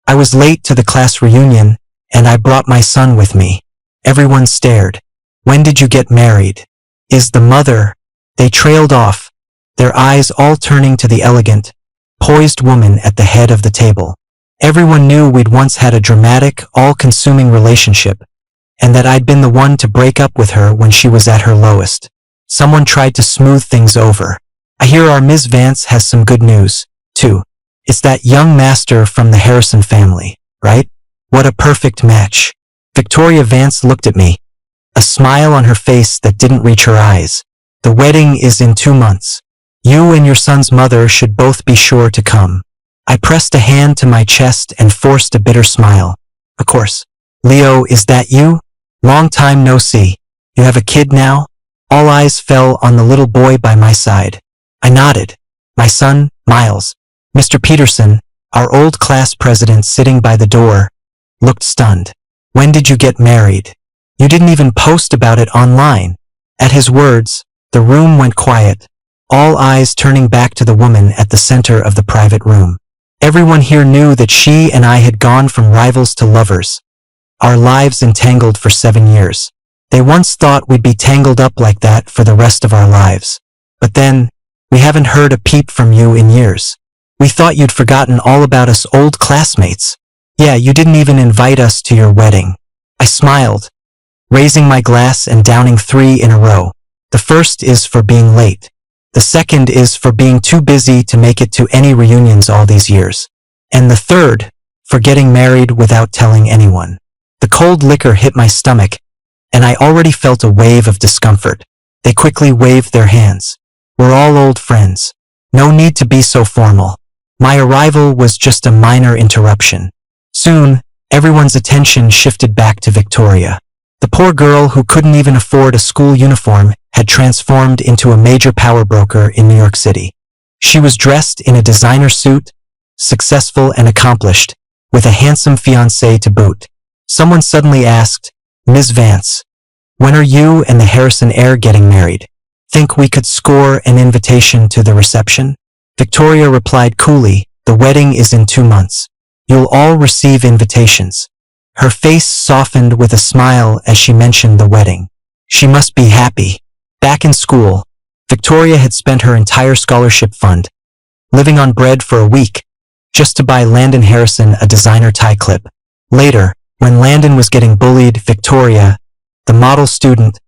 I was late to the class reunion, and I brought my son with me. Everyone stared. When did you get married? Is the mother? They trailed off, their eyes all turning to the elegant, poised woman at the head of the table. Everyone knew we'd once had a dramatic, all-consuming relationship, and that I'd been the one to break up with her when she was at her lowest. Someone tried to smooth things over. I hear our Ms. Vance has some good news, too. It's that young master from the Harrison family, right? What a perfect match. Victoria Vance looked at me, a smile on her face that didn't reach her eyes. The wedding is in 2 months. You and your son's mother should both be sure to come. I pressed a hand to my chest and forced a bitter smile. Of course. Leo, is that you? Long time no see. You have a kid now? All eyes fell on the little boy by my side. I nodded. My son, Miles. Mr. Peterson, our old class president sitting by the door, looked stunned. When did you get married? You didn't even post about it online. At his words, the room went quiet, all eyes turning back to the woman at the center of the private room. Everyone here knew that she and I had gone from rivals to lovers, our lives entangled for 7 years. They once thought we'd be tangled up like that for the rest of our lives. But then, we haven't heard a peep from you in years. We thought you'd forgotten all about us old classmates. Yeah, you didn't even invite us to your wedding. I smiled, raising my glass and downing 3 in a row. The first is for being late. The second is for being too busy to make it to any reunions all these years. And the third, for getting married without telling anyone. The cold liquor hit my stomach, and I already felt a wave of discomfort. They quickly waved their hands. We're all old friends. No need to be so formal. My arrival was just a minor interruption. Soon, everyone's attention shifted back to Victoria. The poor girl who couldn't even afford a school uniform had transformed into a major power broker in New York City. She was dressed in a designer suit, successful and accomplished, with a handsome fiancé to boot. Someone suddenly asked, Ms. Vance, when are you and the Harrison heir getting married? Think we could score an invitation to the reception? Victoria replied coolly, the wedding is in 2 months. You'll all receive invitations. Her face softened with a smile as she mentioned the wedding. She must be happy. Back in school, Victoria had spent her entire scholarship fund, living on bread for a week, just to buy Landon Harrison a designer tie clip. Later, when Landon was getting bullied, Victoria, the model student,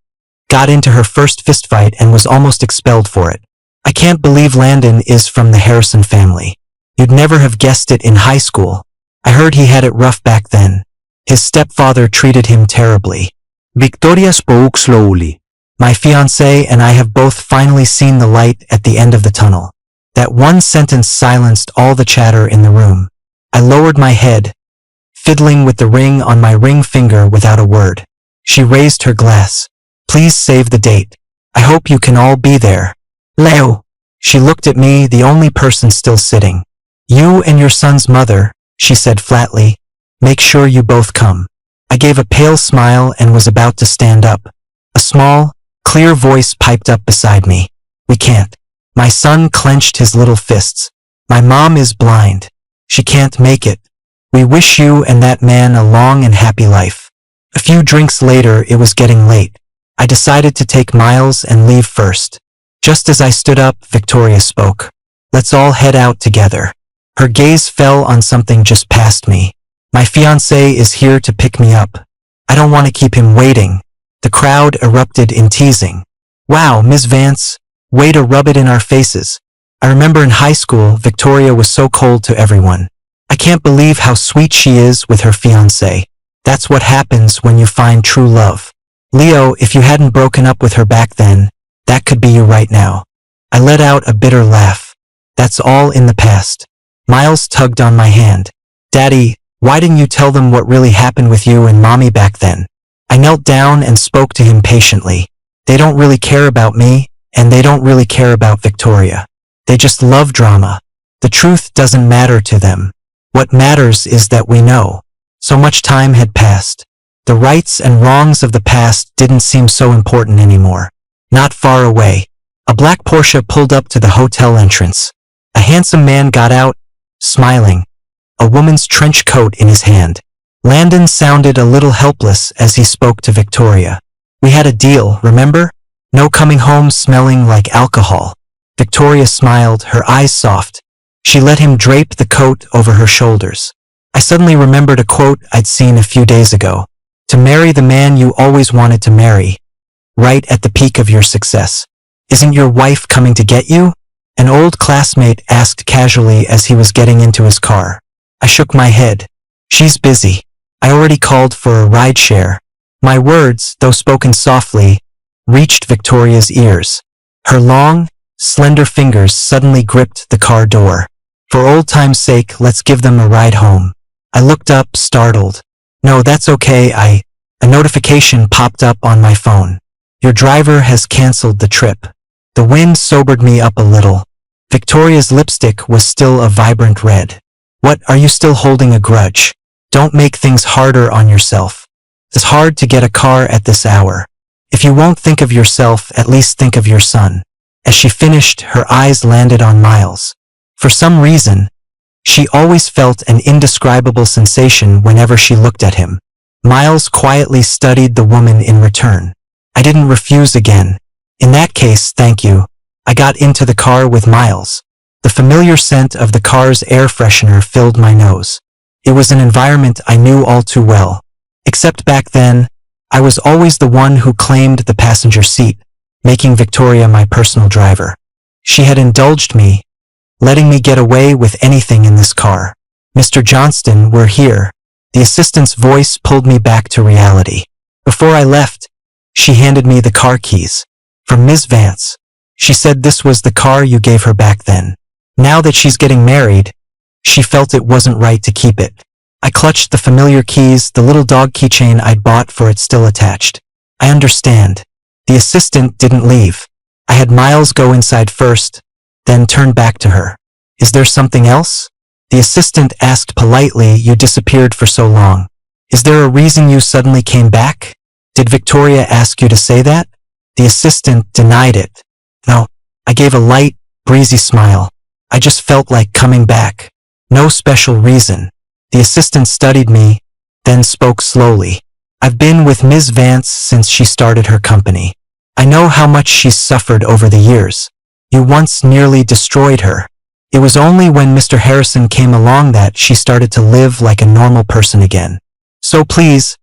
got into her first fistfight and was almost expelled for it. I can't believe Landon is from the Harrison family. You'd never have guessed it in high school. I heard he had it rough back then. His stepfather treated him terribly. Victoria spoke slowly. My fiancé and I have both finally seen the light at the end of the tunnel. That one sentence silenced all the chatter in the room. I lowered my head, fiddling with the ring on my ring finger without a word. She raised her glass. Please save the date. I hope you can all be there. Leo. She looked at me, the only person still sitting. You and your son's mother, she said flatly. Make sure you both come. I gave a pale smile and was about to stand up. A small, clear voice piped up beside me. We can't. My son clenched his little fists. My mom is blind. She can't make it. We wish you and that man a long and happy life. A few drinks later, it was getting late. I decided to take Miles and leave first. Just as I stood up, Victoria spoke. Let's all head out together. Her gaze fell on something just past me. My fiancé is here to pick me up. I don't want to keep him waiting. The crowd erupted in teasing. Wow, Ms. Vance, way to rub it in our faces. I remember in high school, Victoria was so cold to everyone. I can't believe how sweet she is with her fiancé. That's what happens when you find true love. Leo, if you hadn't broken up with her back then, that could be you right now. I let out a bitter laugh. That's all in the past. Miles tugged on my hand. Daddy, why didn't you tell them what really happened with you and Mommy back then? I knelt down and spoke to him patiently. They don't really care about me, and they don't really care about Victoria. They just love drama. The truth doesn't matter to them. What matters is that we know. So much time had passed. The rights and wrongs of the past didn't seem so important anymore. Not far away, a black Porsche pulled up to the hotel entrance. A handsome man got out, smiling. a woman's trench coat in his hand. Landon sounded a little helpless as he spoke to Victoria. We had a deal, remember? No coming home smelling like alcohol. Victoria smiled, her eyes soft. She let him drape the coat over her shoulders. I suddenly remembered a quote I'd seen a few days ago. To marry the man you always wanted to marry, right at the peak of your success. Isn't your wife coming to get you? An old classmate asked casually as he was getting into his car. I shook my head. She's busy. I already called for a rideshare. My words, though spoken softly, reached Victoria's ears. Her long, slender fingers suddenly gripped the car door. For old time's sake, let's give them a ride home. I looked up, startled. No, that's okay, A notification popped up on my phone. Your driver has canceled the trip. The wind sobered me up a little. Victoria's lipstick was still a vibrant red. What, are you still holding a grudge? Don't make things harder on yourself. It's hard to get a car at this hour. If you won't think of yourself, at least think of your son. As she finished, her eyes landed on Miles. For some reason, she always felt an indescribable sensation whenever she looked at him. Miles quietly studied the woman in return. I didn't refuse again. In that case, thank you. I got into the car with Miles. The familiar scent of the car's air freshener filled my nose. It was an environment I knew all too well. Except back then, I was always the one who claimed the passenger seat, making Victoria my personal driver. She had indulged me, letting me get away with anything in this car. Mr. Johnston, we're here. The assistant's voice pulled me back to reality. Before I left, she handed me the car keys. From Ms. Vance. She said this was the car you gave her back then. Now that she's getting married, she felt it wasn't right to keep it. I clutched the familiar keys, the little dog keychain I'd bought for it still attached. I understand. The assistant didn't leave. I had Miles go inside first, then turn back to her. Is there something else? The assistant asked politely, you disappeared for so long. Is there a reason you suddenly came back? Did Victoria ask you to say that? The assistant denied it. No. I gave a light, breezy smile. I just felt like coming back. No special reason. The assistant studied me, then spoke slowly. I've been with Ms. Vance since she started her company. I know how much she's suffered over the years. You once nearly destroyed her. It was only when Mr. Harrison came along that she started to live like a normal person again. So please,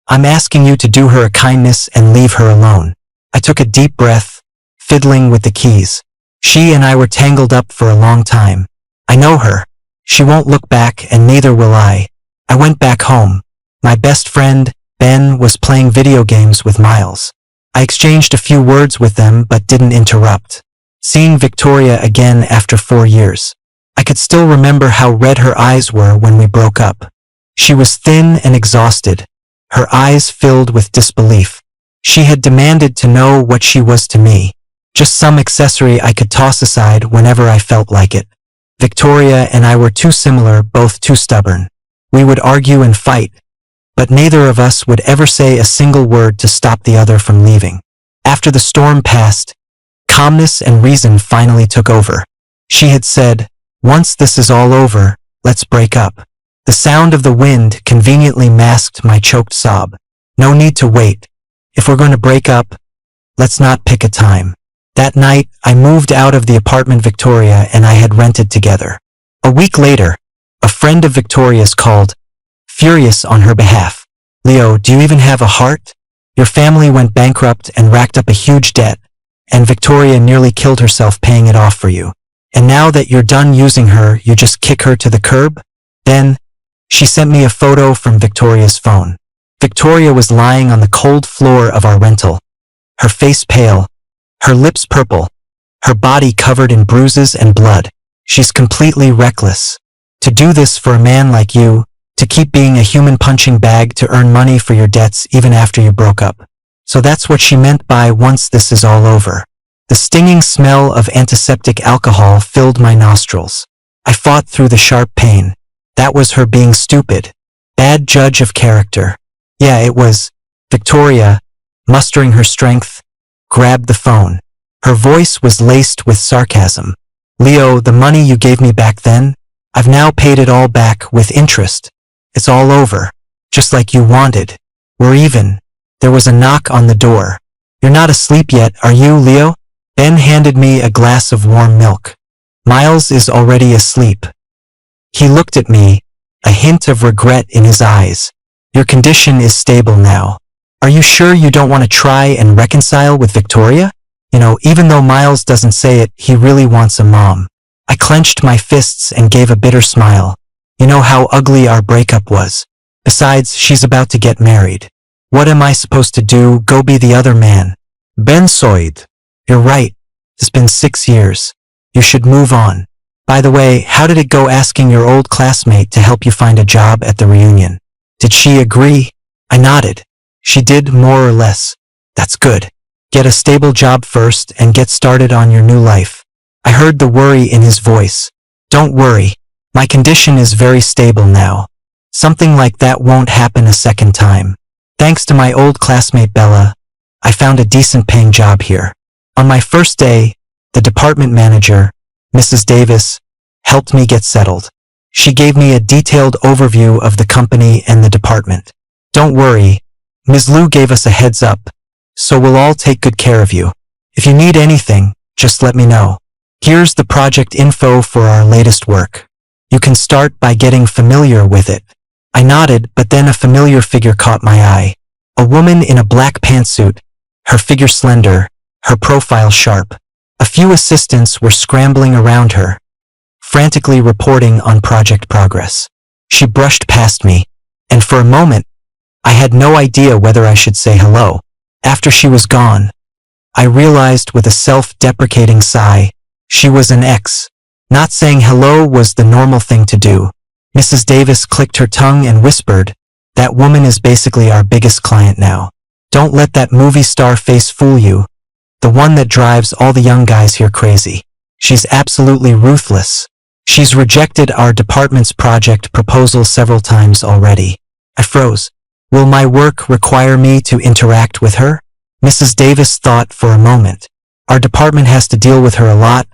I'm asking you to do her a kindness and leave her alone. I took a deep breath, fiddling with the keys. She and I were tangled up for a long time. I know her. She won't look back, and neither will I. I went back home. My best friend, Ben, was playing video games with Miles. I exchanged a few words with them but didn't interrupt. Seeing Victoria again after 4 years. I could still remember how red her eyes were when we broke up. She was thin and exhausted, her eyes filled with disbelief. She had demanded to know what she was to me, just some accessory I could toss aside whenever I felt like it. Victoria and I were too similar, both too stubborn. We would argue and fight, but neither of us would ever say a single word to stop the other from leaving. After the storm passed, calmness and reason finally took over. She had said, once this is all over, let's break up. The sound of the wind conveniently masked my choked sob. No need to wait. If we're going to break up, let's not pick a time. That night, I moved out of the apartment Victoria and I had rented together. A week later, a friend of Victoria's called, furious on her behalf. Leo, do you even have a heart? Your family went bankrupt and racked up a huge debt, and Victoria nearly killed herself paying it off for you. And now that you're done using her, you just kick her to the curb? Then, she sent me a photo from Victoria's phone. Victoria was lying on the cold floor of our rental, her face pale, her lips purple, her body covered in bruises and blood. She's completely reckless. To do this for a man like you, to keep being a human punching bag to earn money for your debts even after you broke up. So that's what she meant by once this is all over. The stinging smell of antiseptic alcohol filled my nostrils. I fought through the sharp pain. That was her being stupid. Bad judge of character. Yeah, it was. Victoria, mustering her strength, grabbed the phone. Her voice was laced with sarcasm. Leo, the money you gave me back then, I've now paid it all back with interest. It's all over. Just like you wanted. We're even. There was a knock on the door. You're not asleep yet, are you, Leo? Ben handed me a glass of warm milk. Miles is already asleep. He looked at me, a hint of regret in his eyes. Your condition is stable now. Are you sure you don't want to try and reconcile with Victoria? You know, even though Miles doesn't say it, he really wants a mom. I clenched my fists and gave a bitter smile. You know how ugly our breakup was. Besides, she's about to get married. What am I supposed to do? Go be the other man? Ben sighed. You're right. It's been 6 years. You should move on. By the way, how did it go asking your old classmate to help you find a job at the reunion? Did she agree? I nodded. She did, more or less. That's good. Get a stable job first and get started on your new life. I heard the worry in his voice. Don't worry. My condition is very stable now. Something like that won't happen a second time. Thanks to my old classmate Bella, I found a decent paying job here. On my first day, the department manager, Mrs. Davis, helped me get settled. She gave me a detailed overview of the company and the department. Don't worry, Ms. Liu gave us a heads up, so we'll all take good care of you. If you need anything, just let me know. Here's the project info for our latest work. You can start by getting familiar with it. I nodded, but then a familiar figure caught my eye. A woman in a black pantsuit, her figure slender, her profile sharp. A few assistants were scrambling around her, frantically reporting on project progress. She brushed past me, and for a moment, I had no idea whether I should say hello. After she was gone, I realized with a self-deprecating sigh, she was an ex. Not saying hello was the normal thing to do. Mrs. Davis clicked her tongue and whispered, that woman is basically our biggest client now. Don't let that movie star face fool you. The one that drives all the young guys here crazy. She's absolutely ruthless. She's rejected our department's project proposal several times already. I froze. Will my work require me to interact with her? Mrs. Davis thought for a moment. Our department has to deal with her a lot,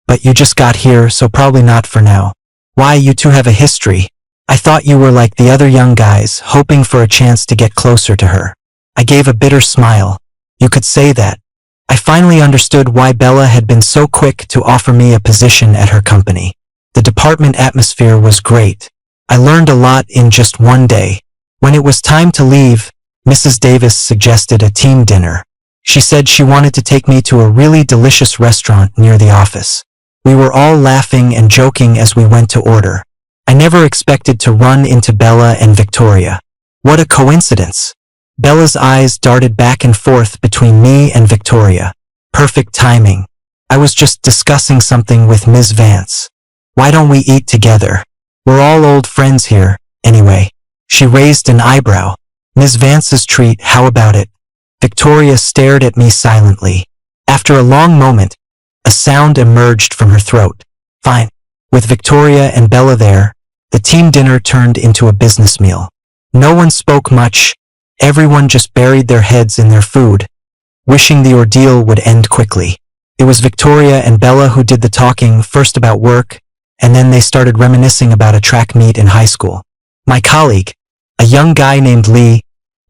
but you just got here, so probably not for now. Why, you two have a history. I thought you were like the other young guys, hoping for a chance to get closer to her. I gave a bitter smile. You could say that. I finally understood why Bella had been so quick to offer me a position at her company. The department atmosphere was great. I learned a lot in just one day. When it was time to leave, Mrs. Davis suggested a team dinner. She said she wanted to take me to a really delicious restaurant near the office. We were all laughing and joking as we went to order. I never expected to run into Bella and Victoria. What a coincidence. Bella's eyes darted back and forth between me and Victoria. Perfect timing. I was just discussing something with Ms. Vance. Why don't we eat together? We're all old friends here, anyway. She raised an eyebrow. Ms. Vance's treat, how about it? Victoria stared at me silently. After a long moment, a sound emerged from her throat. Fine. With Victoria and Bella there, the team dinner turned into a business meal. No one spoke much. Everyone just buried their heads in their food, wishing the ordeal would end quickly. It was Victoria and Bella who did the talking, first about work, and then they started reminiscing about a track meet in high school. My colleague, a young guy named Lee,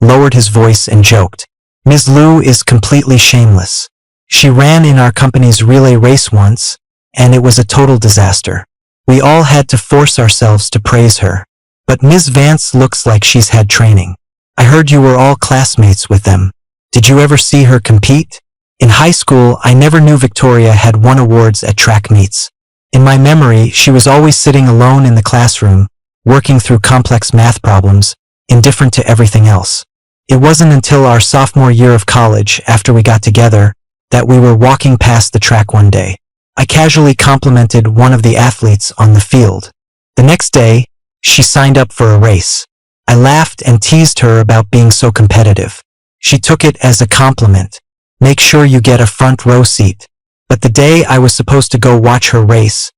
lowered his voice and joked. Ms. Liu is completely shameless. She ran in our company's relay race once, and it was a total disaster. We all had to force ourselves to praise her. But Ms. Vance looks like she's had training. I heard you were all classmates with them. Did you ever see her compete? In high school, I never knew Victoria had won awards at track meets. In my memory, she was always sitting alone in the classroom, working through complex math problems, indifferent to everything else. It wasn't until our sophomore year of college, after we got together, that we were walking past the track one day. I casually complimented one of the athletes on the field. The next day, she signed up for a race. I laughed and teased her about being so competitive. She took it as a compliment. Make sure you get a front row seat. But the day I was supposed to go watch her race,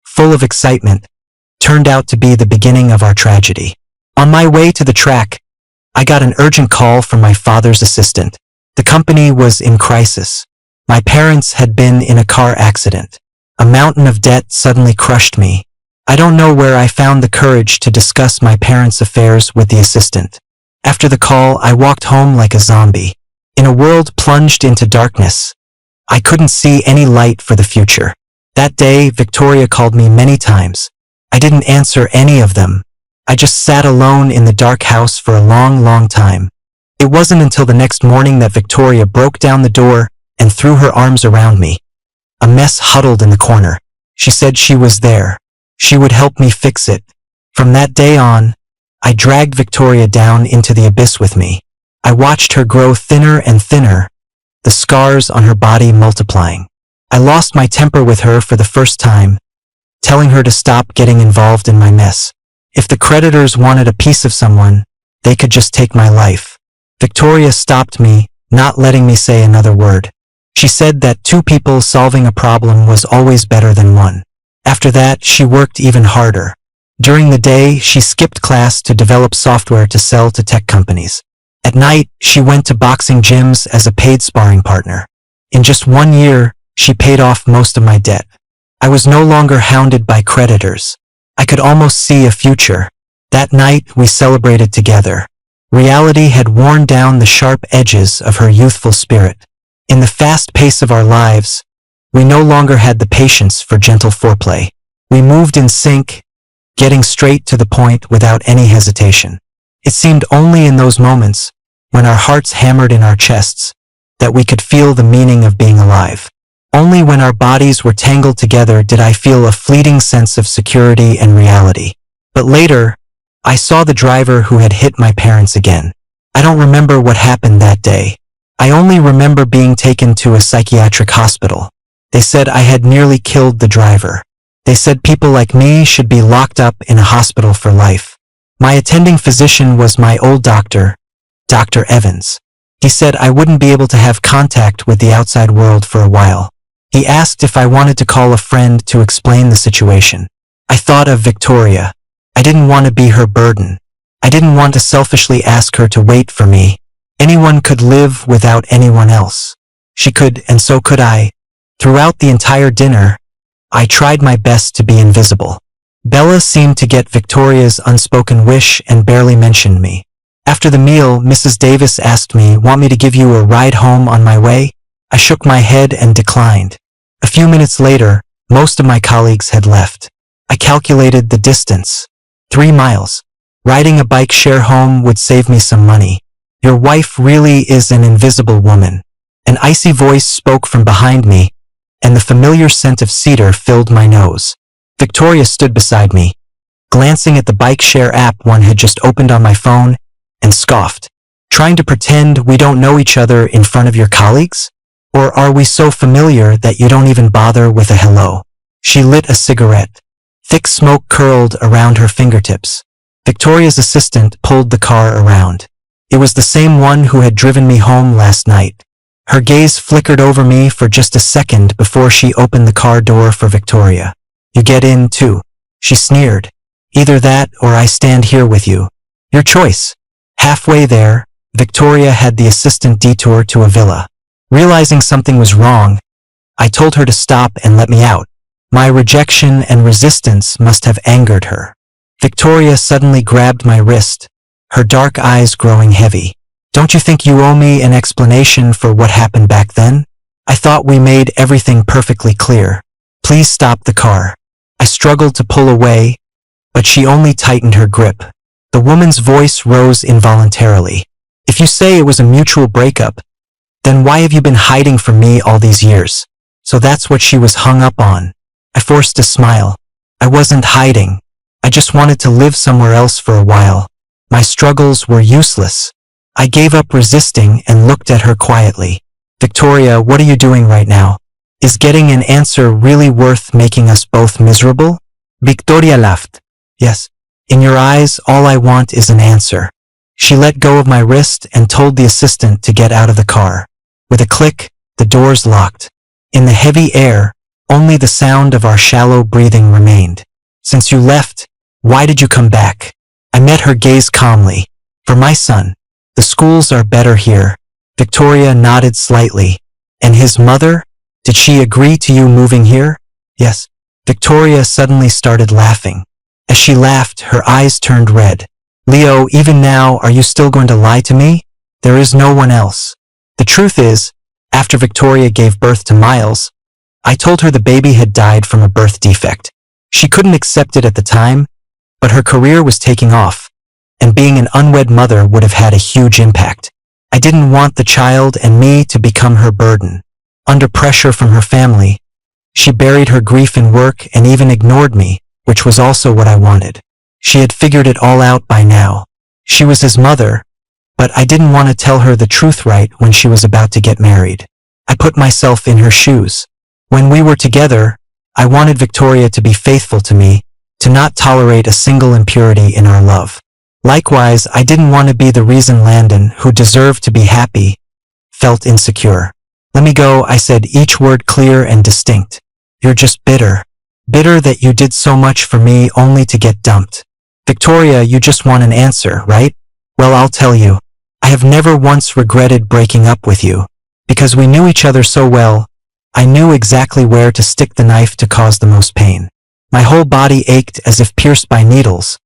full of excitement, turned out to be the beginning of our tragedy. On my way to the track, I got an urgent call from my father's assistant. The company was in crisis. My parents had been in a car accident. A mountain of debt suddenly crushed me. I don't know where I found the courage to discuss my parents' affairs with the assistant. After the call, I walked home like a zombie. In a world plunged into darkness, I couldn't see any light for the future. That day, Victoria called me many times. I didn't answer any of them. I just sat alone in the dark house for a long time. It wasn't until the next morning that Victoria broke down the door and threw her arms around me. A mess huddled in the corner. She said she was there. She would help me fix it. From that day on, I dragged Victoria down into the abyss with me. I watched her grow thinner and thinner, the scars on her body multiplying. I lost my temper with her for the first time, telling her to stop getting involved in my mess. If the creditors wanted a piece of someone, they could just take my life. Victoria stopped me, not letting me say another word. She said that two people solving a problem was always better than one. After that, she worked even harder. During the day, she skipped class to develop software to sell to tech companies. At night, she went to boxing gyms as a paid sparring partner. In just 1 year, she paid off most of my debt. I was no longer hounded by creditors. I could almost see a future. That night, we celebrated together. Reality had worn down the sharp edges of her youthful spirit. In the fast pace of our lives, we no longer had the patience for gentle foreplay. We moved in sync, getting straight to the point without any hesitation. It seemed only in those moments, when our hearts hammered in our chests, that we could feel the meaning of being alive. Only when our bodies were tangled together did I feel a fleeting sense of security and reality. But later, I saw the driver who had hit my parents again. I don't remember what happened that day. I only remember being taken to a psychiatric hospital. They said I had nearly killed the driver. They said people like me should be locked up in a hospital for life. My attending physician was my old doctor, Dr. Evans. He said I wouldn't be able to have contact with the outside world for a while. He asked if I wanted to call a friend to explain the situation. I thought of Victoria. I didn't want to be her burden. I didn't want to selfishly ask her to wait for me. Anyone could live without anyone else. She could, and so could I. Throughout the entire dinner, I tried my best to be invisible. Bella seemed to get Victoria's unspoken wish and barely mentioned me. After the meal, Mrs. Davis asked me, "Want me to give you a ride home on my way?" I shook my head and declined. A few minutes later, most of my colleagues had left. I calculated the distance. 3 miles. Riding a bike share home would save me some money. "Your wife really is an invisible woman." An icy voice spoke from behind me, and the familiar scent of cedar filled my nose. Victoria stood beside me, glancing at the bike share app one had just opened on my phone, and scoffed. "Trying to pretend we don't know each other in front of your colleagues? Or are we so familiar that you don't even bother with a hello?" She lit a cigarette. Thick smoke curled around her fingertips. Victoria's assistant pulled the car around. It was the same one who had driven me home last night. Her gaze flickered over me for just a second before she opened the car door for Victoria. "You get in too," she sneered. "Either that or I stand here with you. Your choice." Halfway there, Victoria had the assistant detour to a villa. Realizing something was wrong, I told her to stop and let me out. My rejection and resistance must have angered her. Victoria suddenly grabbed my wrist, her dark eyes growing heavy. "Don't you think you owe me an explanation for what happened back then? I thought we made everything perfectly clear. Please stop the car." I struggled to pull away, but she only tightened her grip. The woman's voice rose involuntarily. "If you say it was a mutual breakup, then why have you been hiding from me all these years?" So that's what she was hung up on. I forced a smile. I wasn't hiding. I just wanted to live somewhere else for a while. My struggles were useless. I gave up resisting and looked at her quietly. "Victoria, what are you doing right now? Is getting an answer really worth making us both miserable?" Victoria laughed. "Yes. In your eyes, all I want is an answer." She let go of my wrist and told the assistant to get out of the car. With a click, the doors locked. In the heavy air, only the sound of our shallow breathing remained. "Since you left, why did you come back?" I met her gaze calmly. "For my son. The schools are better here." Victoria nodded slightly. "And his mother? Did she agree to you moving here?" "Yes. Victoria suddenly started laughing. As she laughed, her eyes turned red. Leo, even now, are you still going to lie to me? There is no one else. The truth is, after Victoria gave birth to Miles, I told her the baby had died from a birth defect. She couldn't accept it at the time, but her career was taking off, and being an unwed mother would have had a huge impact. I didn't want the child and me to become her burden. Under pressure from her family, she buried her grief in work and even ignored me, which was also what I wanted. She had figured it all out by now. She was his mother, but I didn't want to tell her the truth right when she was about to get married. I put myself in her shoes. When we were together, I wanted Victoria to be faithful to me, to not tolerate a single impurity in our love. Likewise, I didn't want to be the reason Landon, who deserved to be happy, felt insecure. Let me go, I said, each word clear and distinct. You're just bitter. Bitter that you did so much for me only to get dumped. Victoria, you just want an answer, right? Well, I'll tell you. I have never once regretted breaking up with you. Because we knew each other so well, I knew exactly where to stick the knife to cause the most pain. My whole body ached as if pierced by needles.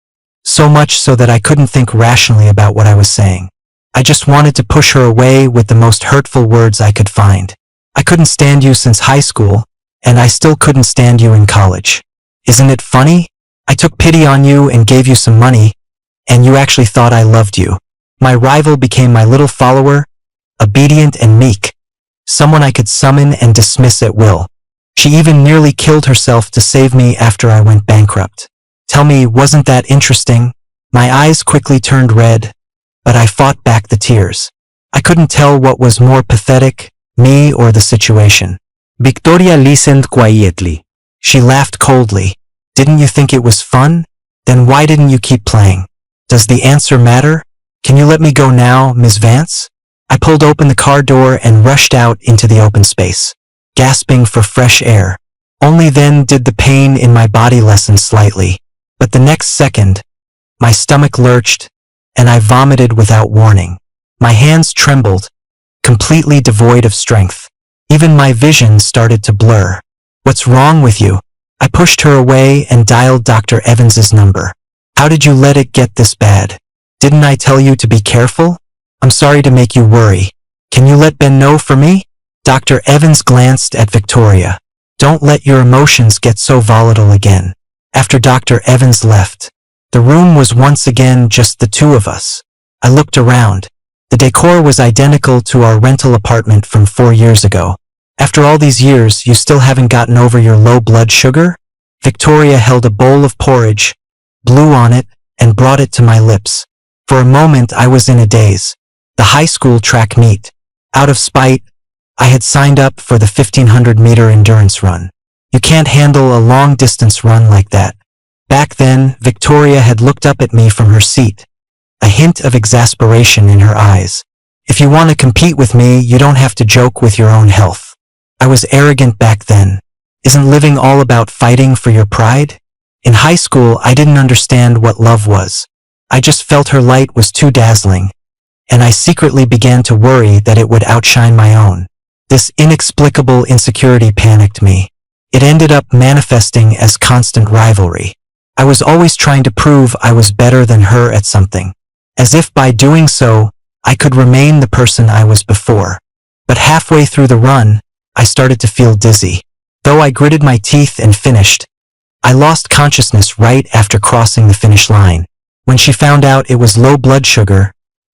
So much so that I couldn't think rationally about what I was saying. I just wanted to push her away with the most hurtful words I could find. I couldn't stand you since high school, and I still couldn't stand you in college. Isn't it funny? I took pity on you and gave you some money, and you actually thought I loved you. My rival became my little follower, obedient and meek, someone I could summon and dismiss at will. She even nearly killed herself to save me after I went bankrupt. Tell me, wasn't that interesting? My eyes quickly turned red, but I fought back the tears. I couldn't tell what was more pathetic, me or the situation. Victoria listened quietly. She laughed coldly. Didn't you think it was fun? Then why didn't you keep playing? Does the answer matter? Can you let me go now, Ms. Vance? I pulled open the car door and rushed out into the open space, gasping for fresh air. Only then did the pain in my body lessen slightly. But the next second, my stomach lurched, and I vomited without warning. My hands trembled, completely devoid of strength. Even my vision started to blur. What's wrong with you? I pushed her away and dialed Dr. Evans's number. How did you let it get this bad? Didn't I tell you to be careful? I'm sorry to make you worry. Can you let Ben know for me? Dr. Evans glanced at Victoria. Don't let your emotions get so volatile again. After Dr. Evans left, the room was once again just the two of us. I looked around. The decor was identical to our rental apartment from 4 years ago. After all these years, you still haven't gotten over your low blood sugar? Victoria held a bowl of porridge, blew on it, and brought it to my lips. For a moment, I was in a daze. The high school track meet. Out of spite, I had signed up for the 1,500-meter endurance run. You can't handle a long-distance run like that. Back then, Victoria had looked up at me from her seat, a hint of exasperation in her eyes. If you want to compete with me, you don't have to joke with your own health. I was arrogant back then. Isn't living all about fighting for your pride? In high school, I didn't understand what love was. I just felt her light was too dazzling, and I secretly began to worry that it would outshine my own. This inexplicable insecurity panicked me. It ended up manifesting as constant rivalry. I was always trying to prove I was better than her at something, as if by doing so, I could remain the person I was before. But halfway through the run, I started to feel dizzy. Though I gritted my teeth and finished, I lost consciousness right after crossing the finish line. When she found out it was low blood sugar,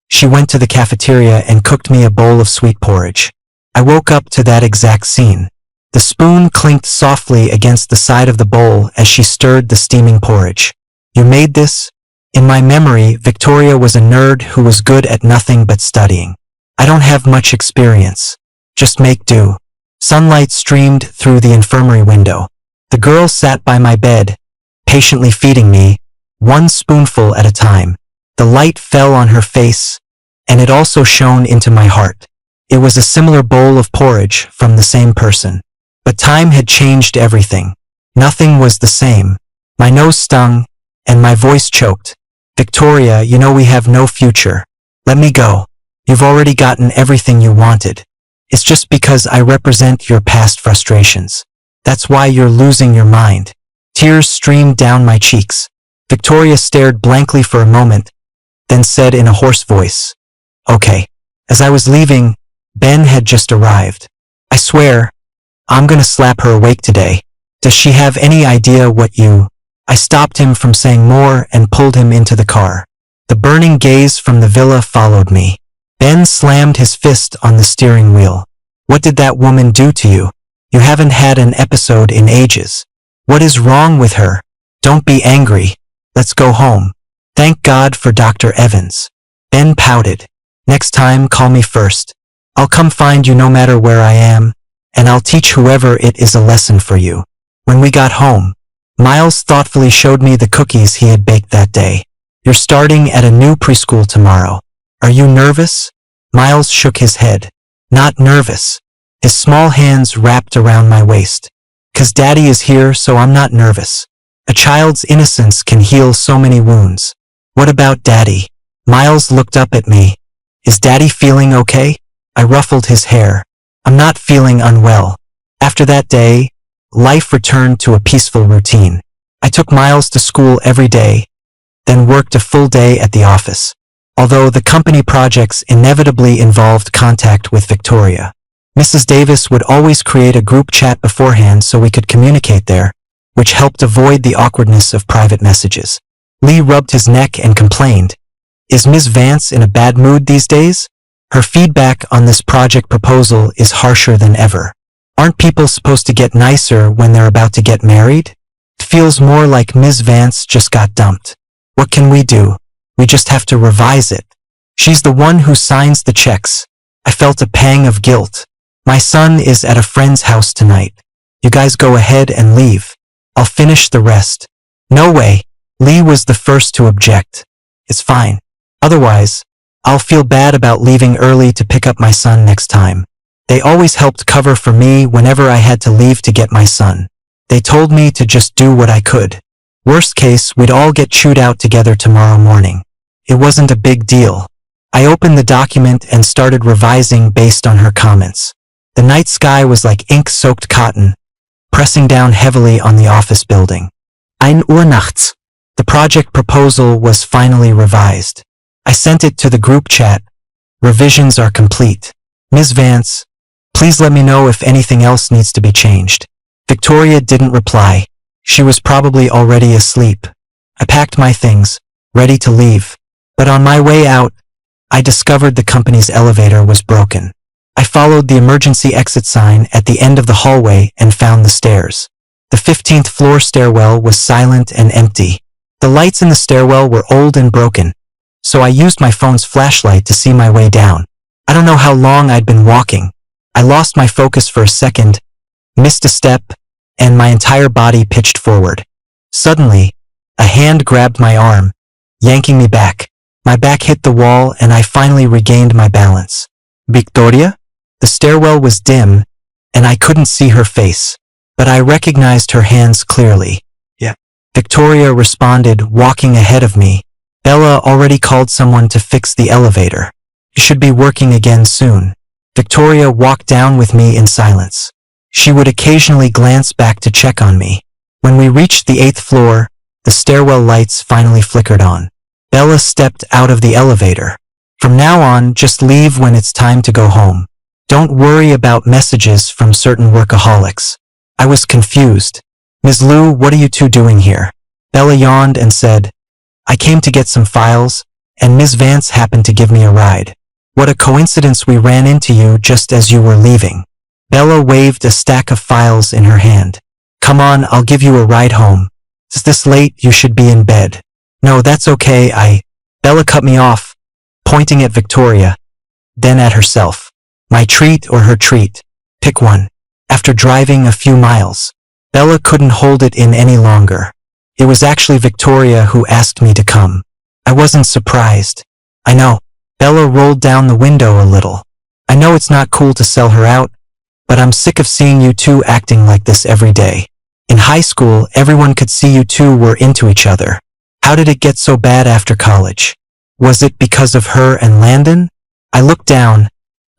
she went to the cafeteria and cooked me a bowl of sweet porridge. I woke up to that exact scene. The spoon clinked softly against the side of the bowl as she stirred the steaming porridge. You made this? In my memory, Victoria was a nerd who was good at nothing but studying. I don't have much experience. Just make do. Sunlight streamed through the infirmary window. The girl sat by my bed, patiently feeding me, one spoonful at a time. The light fell on her face, and it also shone into my heart. It was a similar bowl of porridge from the same person. But time had changed everything. Nothing was the same. My nose stung, and my voice choked. Victoria, you know we have no future. Let me go. You've already gotten everything you wanted. It's just because I represent your past frustrations. That's why you're losing your mind. Tears streamed down my cheeks. Victoria stared blankly for a moment, then said in a hoarse voice, "Okay." As I was leaving, Ben had just arrived. "I swear, I'm gonna slap her awake today. Does she have any idea what you—" I stopped him from saying more and pulled him into the car. The burning gaze from the villa followed me. Ben slammed his fist on the steering wheel. "What did that woman do to you? You haven't had an episode in ages. What is wrong with her? Don't be angry. Let's go home. Thank God for Dr. Evans." Ben pouted. "Next time, call me first. I'll come find you no matter where I am, and I'll teach whoever it is a lesson for you." When we got home, Miles thoughtfully showed me the cookies he had baked that day. "You're starting at a new preschool tomorrow. Are you nervous?" Miles shook his head. "Not nervous." His small hands wrapped around my waist. "'Cause Daddy is here, so I'm not nervous. A child's innocence can heal so many wounds." "What about Daddy?" Miles looked up at me. "Is Daddy feeling okay?" I ruffled his hair. "I'm not feeling unwell." After that day, life returned to a peaceful routine. I took Miles to school every day, then worked a full day at the office. Although the company projects inevitably involved contact with Victoria, Mrs. Davis would always create a group chat beforehand so we could communicate there, which helped avoid the awkwardness of private messages. Lee rubbed his neck and complained, "Is Ms. Vance in a bad mood these days? Her feedback on this project proposal is harsher than ever. Aren't people supposed to get nicer when they're about to get married? It feels more like Ms. Vance just got dumped. What can we do? We just have to revise it. She's the one who signs the checks." I felt a pang of guilt. "My son is at a friend's house tonight. You guys go ahead and leave. I'll finish the rest." "No way." Lee was the first to object. "It's fine. Otherwise, I'll feel bad about leaving early to pick up my son next time. They always helped cover for me whenever I had to leave to get my son. They told me to just do what I could. Worst case, we'd all get chewed out together tomorrow morning. It wasn't a big deal." I opened the document and started revising based on her comments. The night sky was like ink-soaked cotton, pressing down heavily on the office building. 1 Uhr nachts. The project proposal was finally revised. I sent it to the group chat. "Revisions are complete. Ms. Vance, please let me know if anything else needs to be changed." Victoria didn't reply. She was probably already asleep. I packed my things, ready to leave. But on my way out, I discovered the company's elevator was broken. I followed the emergency exit sign at the end of the hallway and found the stairs. The 15th floor stairwell was silent and empty. The lights in the stairwell were old and broken, so I used my phone's flashlight to see my way down. I don't know how long I'd been walking. I lost my focus for a second, missed a step, and my entire body pitched forward. Suddenly, a hand grabbed my arm, yanking me back. My back hit the wall and I finally regained my balance. "Victoria?" The stairwell was dim, and I couldn't see her face, but I recognized her hands clearly. "Yeah." Victoria responded, walking ahead of me. "Bella already called someone to fix the elevator. You should be working again soon." Victoria walked down with me in silence. She would occasionally glance back to check on me. When we reached the 8th floor, the stairwell lights finally flickered on. Bella stepped out of the elevator. "From now on, just leave when it's time to go home. Don't worry about messages from certain workaholics." I was confused. "Ms. Liu, what are you two doing here?" Bella yawned and said, "I came to get some files, and Ms. Vance happened to give me a ride. What a coincidence we ran into you just as you were leaving." Bella waved a stack of files in her hand. "Come on, I'll give you a ride home. It's this late, you should be in bed." "No, that's okay, Bella cut me off, pointing at Victoria, then at herself. My treat or her treat? Pick one. After driving a few miles, Bella couldn't hold it in any longer. It was actually Victoria who asked me to come. I wasn't surprised. "I know." Bella rolled down the window a little. "I know it's not cool to sell her out, but I'm sick of seeing you two acting like this every day. In high school, everyone could see you two were into each other. How did it get so bad after college? Was it because of her and Landon?" I looked down,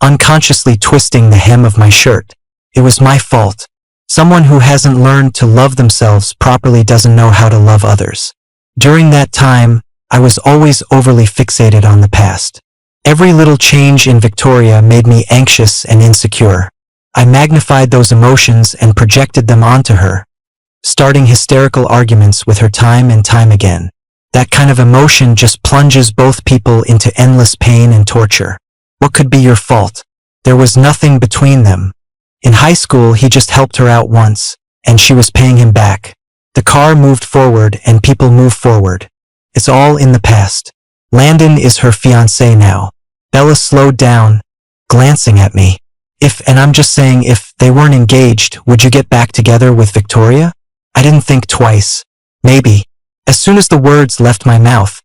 unconsciously twisting the hem of my shirt. It was my fault. Someone who hasn't learned to love themselves properly doesn't know how to love others. During that time, I was always overly fixated on the past. Every little change in Victoria made me anxious and insecure. I magnified those emotions and projected them onto her, starting hysterical arguments with her time and time again. That kind of emotion just plunges both people into endless pain and torture. What could be your fault? There was nothing between them. In high school, he just helped her out once, and she was paying him back. The car moved forward and people move forward. It's all in the past. Landon is her fiancé now. Bella slowed down, glancing at me. And I'm just saying, if they weren't engaged, would you get back together with Victoria? I didn't think twice. Maybe. As soon as the words left my mouth,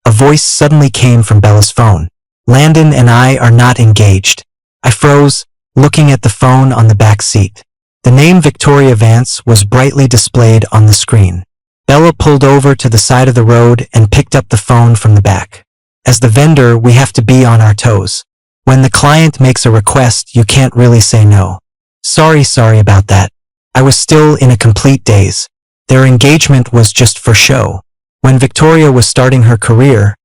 a voice suddenly came from Bella's phone. Landon and I are not engaged. I froze, looking at the phone on the back seat. The name Victoria Vance was brightly displayed on the screen. Bella pulled over to the side of the road and picked up the phone from the back. As the vendor, we have to be on our toes. When the client makes a request, you can't really say no. Sorry about that. I was still in a complete daze. Their engagement was just for show. When Victoria was starting her career,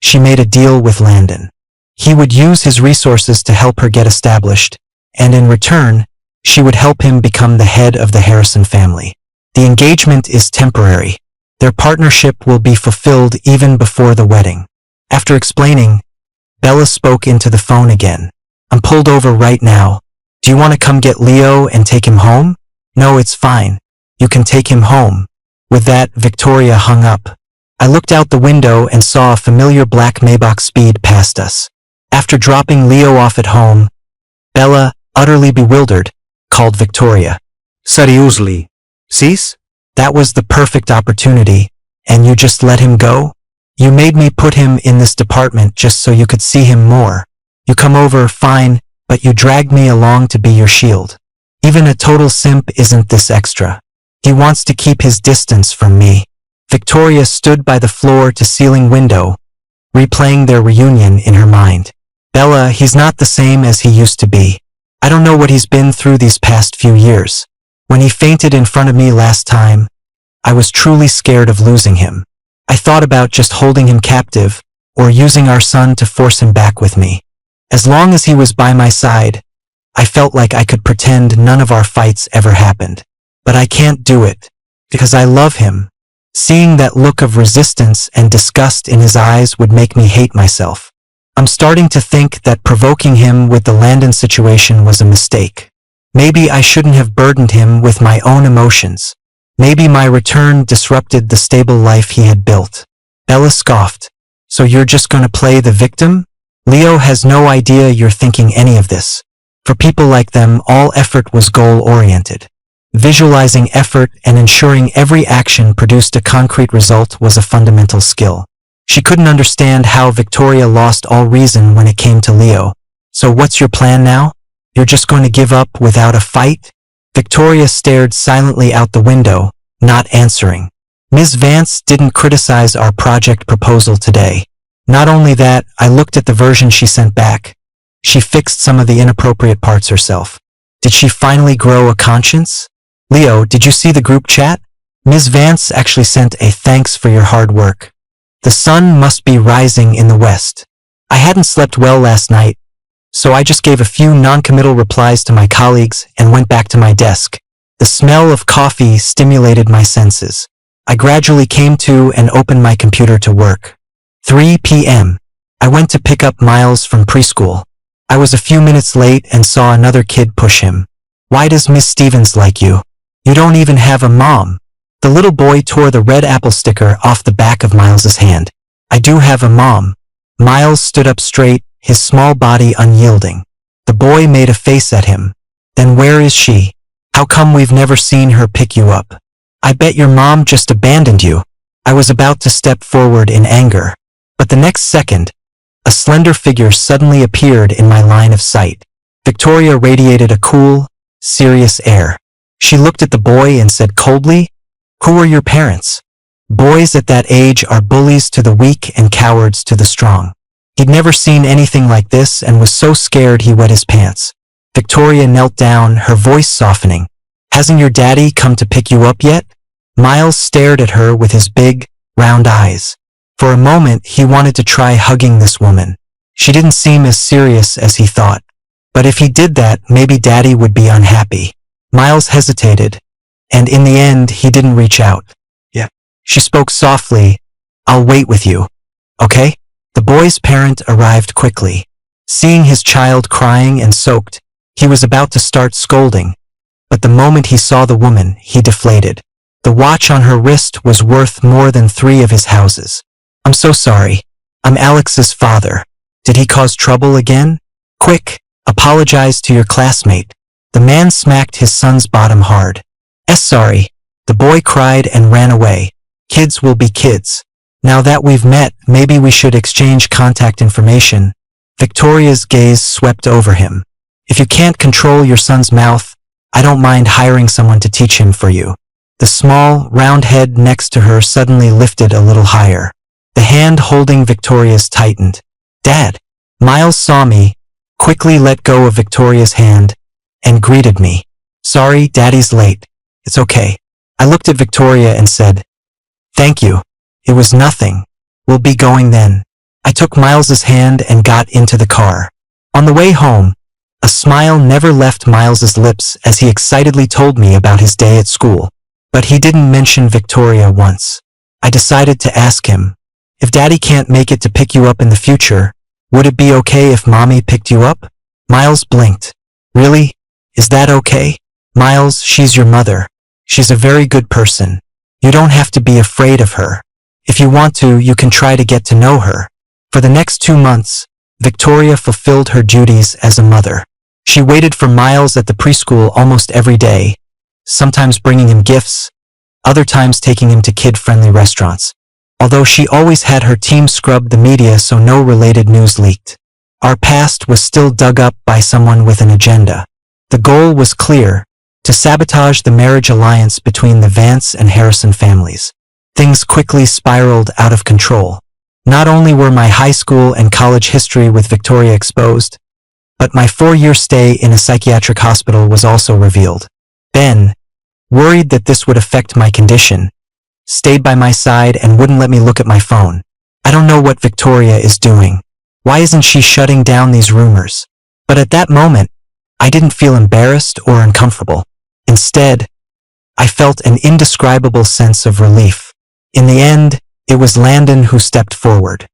she made a deal with Landon. He would use his resources to help her get established, and in return, she would help him become the head of the Harrison family. The engagement is temporary. Their partnership will be fulfilled even before the wedding. After explaining, Bella spoke into the phone again. I'm pulled over right now. Do you want to come get Leo and take him home? No, it's fine. You can take him home. With that, Victoria hung up. I looked out the window and saw a familiar black Maybach speed past us. After dropping Leo off at home, Bella, utterly bewildered, called Victoria. Seriously? Sis? That was the perfect opportunity, and you just let him go? You made me put him in this department just so you could see him more. You come over, fine, but you dragged me along to be your shield. Even a total simp isn't this extra. He wants to keep his distance from me. Victoria stood by the floor-to-ceiling window, replaying their reunion in her mind. Bella, he's not the same as he used to be. I don't know what he's been through these past few years. When he fainted in front of me last time, I was truly scared of losing him. I thought about just holding him captive, or using our son to force him back with me. As long as he was by my side, I felt like I could pretend none of our fights ever happened. But I can't do it, because I love him. Seeing that look of resistance and disgust in his eyes would make me hate myself. I'm starting to think that provoking him with the Landon situation was a mistake. Maybe I shouldn't have burdened him with my own emotions. Maybe my return disrupted the stable life he had built. Bella scoffed. So you're just gonna play the victim? Leo has no idea you're thinking any of this. For people like them, all effort was goal-oriented. Visualizing effort and ensuring every action produced a concrete result was a fundamental skill. She couldn't understand how Victoria lost all reason when it came to Leo. So what's your plan now? You're just going to give up without a fight? Victoria stared silently out the window, not answering. Ms. Vance didn't criticize our project proposal today. Not only that, I looked at the version she sent back. She fixed some of the inappropriate parts herself. Did she finally grow a conscience? Leo, did you see the group chat? Ms. Vance actually sent a thanks for your hard work. The sun must be rising in the west. I hadn't slept well last night, so I just gave a few non-committal replies to my colleagues and went back to my desk. The smell of coffee stimulated my senses. I gradually came to and opened my computer to work. 3 p.m. I went to pick up Miles from preschool. I was a few minutes late and saw another kid push him. Why does Miss Stevens like you? You don't even have a mom. The little boy tore the red apple sticker off the back of Miles's hand. I do have a mom. Miles stood up straight, his small body unyielding. The boy made a face at him. Then where is she? How come we've never seen her pick you up? I bet your mom just abandoned you. I was about to step forward in anger. But the next second, a slender figure suddenly appeared in my line of sight. Victoria radiated a cool, serious air. She looked at the boy and said coldly, "Who are your parents?" Boys at that age are bullies to the weak and cowards to the strong. He'd never seen anything like this and was so scared he wet his pants. Victoria knelt down, her voice softening. Hasn't your daddy come to pick you up yet? Miles stared at her with his big, round eyes. For a moment, he wanted to try hugging this woman. She didn't seem as serious as he thought. But if he did that, maybe Daddy would be unhappy. Miles hesitated, and in the end, he didn't reach out. Yeah. She spoke softly, I'll wait with you. Okay? The boy's parent arrived quickly. Seeing his child crying and soaked, he was about to start scolding. But the moment he saw the woman, he deflated. The watch on her wrist was worth more than 3 of his houses. I'm so sorry. I'm Alex's father. Did he cause trouble again? Quick, apologize to your classmate. The man smacked his son's bottom hard. Sorry. The boy cried and ran away. Kids will be kids. Now that we've met, maybe we should exchange contact information. Victoria's gaze swept over him. If you can't control your son's mouth, I don't mind hiring someone to teach him for you. The small, round head next to her suddenly lifted a little higher. The hand holding Victoria's tightened. Dad. Miles saw me, quickly let go of Victoria's hand, and greeted me. Sorry, Daddy's late. It's okay. I looked at Victoria and said, Thank you. It was nothing. We'll be going then. I took Miles's hand and got into the car. On the way home, a smile never left Miles's lips as he excitedly told me about his day at school. But he didn't mention Victoria once. I decided to ask him, if Daddy can't make it to pick you up in the future, would it be okay if Mommy picked you up? Miles blinked. Really? Is that okay? Miles, she's your mother. She's a very good person. You don't have to be afraid of her. If you want to, you can try to get to know her. For the next 2 months, Victoria fulfilled her duties as a mother. She waited for Miles at the preschool almost every day, sometimes bringing him gifts, other times taking him to kid-friendly restaurants. Although she always had her team scrub the media so no related news leaked. Our past was still dug up by someone with an agenda. The goal was clear, to sabotage the marriage alliance between the Vance and Harrison families. Things quickly spiraled out of control. Not only were my high school and college history with Victoria exposed, but my 4-year stay in a psychiatric hospital was also revealed. Ben, worried that this would affect my condition, stayed by my side and wouldn't let me look at my phone. I don't know what Victoria is doing. Why isn't she shutting down these rumors? But at that moment, I didn't feel embarrassed or uncomfortable. Instead, I felt an indescribable sense of relief. In the end, it was Landon who stepped forward.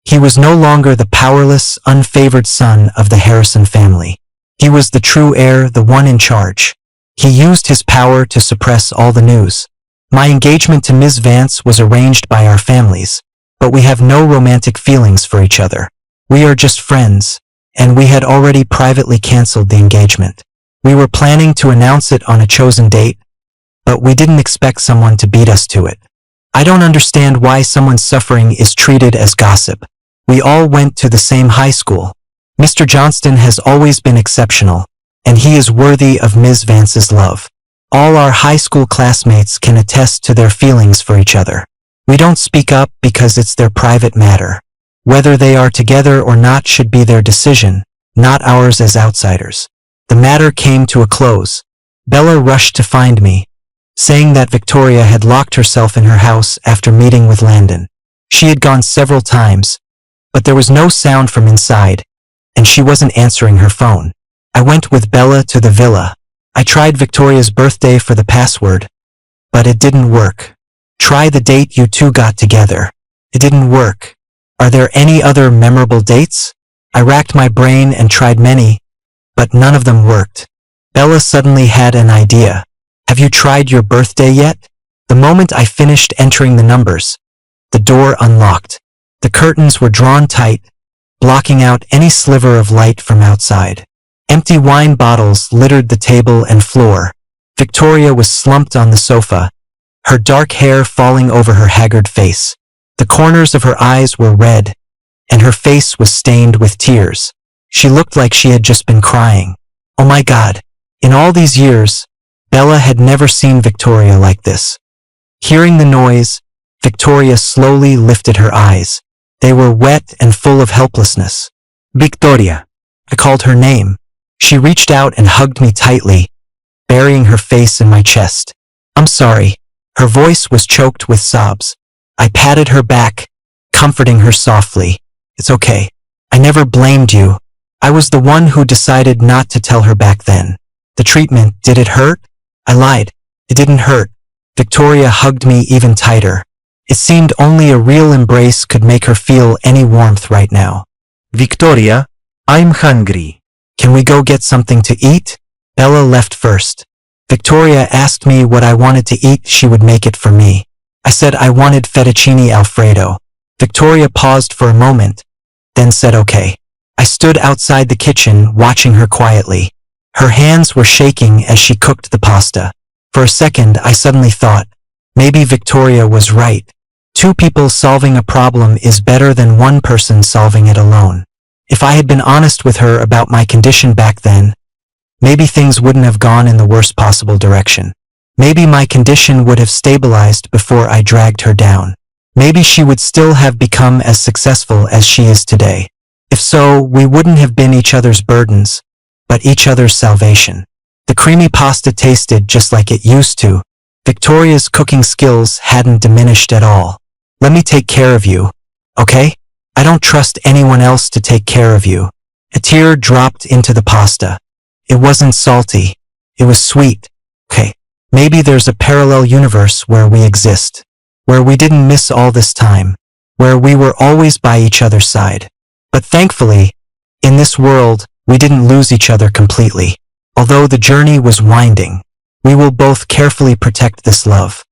He was no longer the powerless, unfavored son of the Harrison family. He was the true heir, the one in charge. He used his power to suppress all the news. My engagement to Ms. Vance was arranged by our families, but we have no romantic feelings for each other. We are just friends, and we had already privately canceled the engagement. We were planning to announce it on a chosen date, but we didn't expect someone to beat us to it. I don't understand why someone's suffering is treated as gossip. We all went to the same high school. Mr. Johnston has always been exceptional, and he is worthy of Ms. Vance's love. All our high school classmates can attest to their feelings for each other. We don't speak up because it's their private matter. Whether they are together or not should be their decision, not ours as outsiders. The matter came to a close. Bella rushed to find me, saying that Victoria had locked herself in her house after meeting with Landon. She had gone several times, but there was no sound from inside, and she wasn't answering her phone. I went with Bella to the villa. I tried Victoria's birthday for the password, but it didn't work. Try the date you two got together. It didn't work. Are there any other memorable dates? I racked my brain and tried many, but none of them worked. Bella suddenly had an idea. Have you tried your birthday yet? The moment I finished entering the numbers, the door unlocked. The curtains were drawn tight, blocking out any sliver of light from outside. Empty wine bottles littered the table and floor. Victoria was slumped on the sofa, her dark hair falling over her haggard face. The corners of her eyes were red, and her face was stained with tears. She looked like she had just been crying. Oh my God! In all these years, Bella had never seen Victoria like this. Hearing the noise, Victoria slowly lifted her eyes. They were wet and full of helplessness. Victoria. I called her name. She reached out and hugged me tightly. burying her face in my chest. I'm sorry. Her voice was choked with sobs. I patted her back, comforting her softly. It's okay. I never blamed you. I was the one who decided not to tell her back then. The treatment, did it hurt? I lied. It didn't hurt. Victoria hugged me even tighter. It seemed only a real embrace could make her feel any warmth right now. Victoria, I'm hungry. Can we go get something to eat? Bella left first. Victoria asked me what I wanted to eat. She would make it for me. I said I wanted fettuccine alfredo. Victoria paused for a moment, then said okay. I stood outside the kitchen watching her quietly. Her hands were shaking as she cooked the pasta. For a second, I suddenly thought, maybe Victoria was right. Two people solving a problem is better than one person solving it alone. If I had been honest with her about my condition back then, maybe things wouldn't have gone in the worst possible direction. Maybe my condition would have stabilized before I dragged her down. Maybe she would still have become as successful as she is today. If so, we wouldn't have been each other's burdens, but each other's salvation. The creamy pasta tasted just like it used to. Victoria's cooking skills hadn't diminished at all. Let me take care of you, okay? I don't trust anyone else to take care of you. A tear dropped into the pasta. It wasn't salty. It was sweet. Okay, maybe there's a parallel universe where we exist, where we didn't miss all this time, where we were always by each other's side. But thankfully, in this world, we didn't lose each other completely. Although the journey was winding, we will both carefully protect this love.